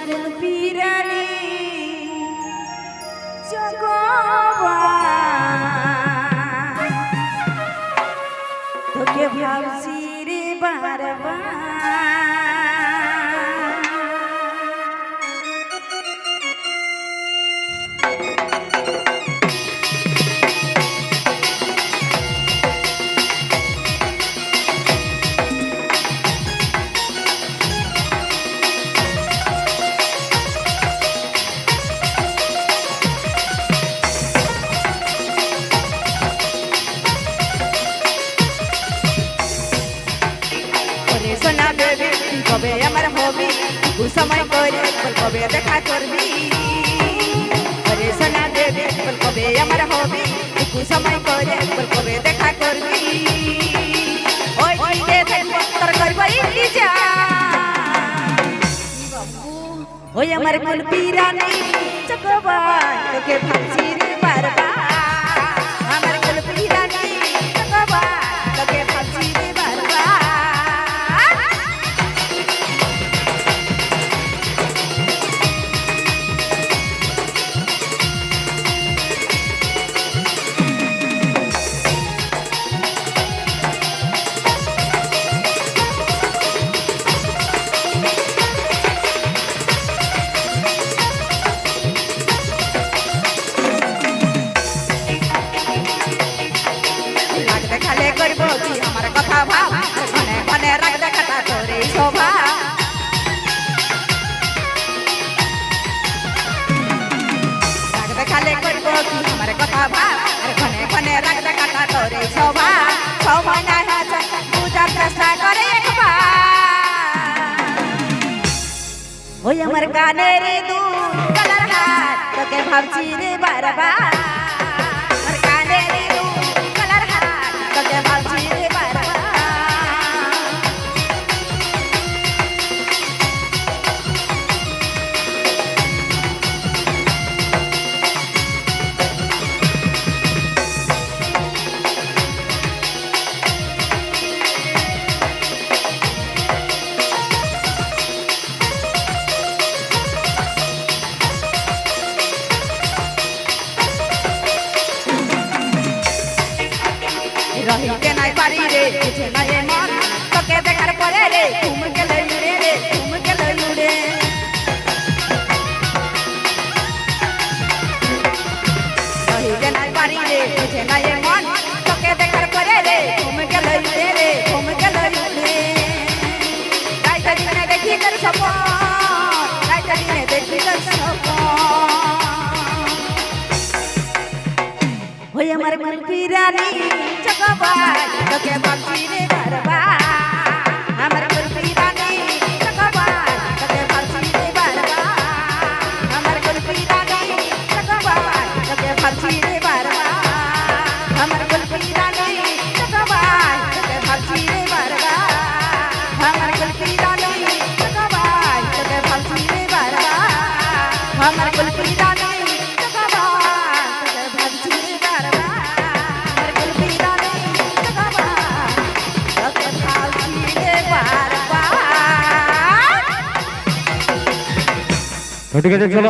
কুলপি রানী জগবান তোকে ভাবছি রে বারবার সোনা বেবি কবে আমার হবি সময় করে কবে দেখা করবি আরে সোনা বেবি কবে আমার হবি সময় করে কবে দেখা করবি ওই যে দেখবো তোর করবো ইন্তিজা ওই আমার কুলপি রানী জগবান তোকে ভাবছি রে বারবার আমার কুলপি রানী জগবান তোকে ভাবছি রে বারবার করবো কি আমার কথা ভাব মনে মনে রাখ দেখাটা তোরে শোভা রাখ দেখালে করবো কি আমার কথা ভাব মনে মনে রাখ দেখাটা তোরে শোভা সময় না আছে বুঝার চেষ্টা করে একবার ওই আমার কানের দুল কালার হাত তোকে ভাবছি রে বারবার রহিতে নাই পারি রে বুঝে নাই মন তোকে দেখার পরে রে ঘুম গেল উড়ে রে ঘুম গেল উড়ে রহিতে নাই পারি রে বুঝে নাই মন তোকে দেখার পরে রে ঘুম গেল উড়ে রে ঘুম গেল উড়ে রাইতে দিনে দেখি তোর স্বপ্ন রাইতে দিনে দেখি তোর স্বপ্ন ওই আমার কুলপি রানী জগবান তোকে ভাবছি রে বারবার আমার কুলপি রানী জগবান তোকে ভাবছি রে বারবার আমার কুলপি রানী জগবান তোকে ভাবছি রে বারবার আমার কুলপি রানী জগবান তোকে ভাবছি রে বারবার আমার কুলপি রানী জগবান তোকে ভাবছি রে বারবার আমার কুলপি রানী ঠিক আছে চলো।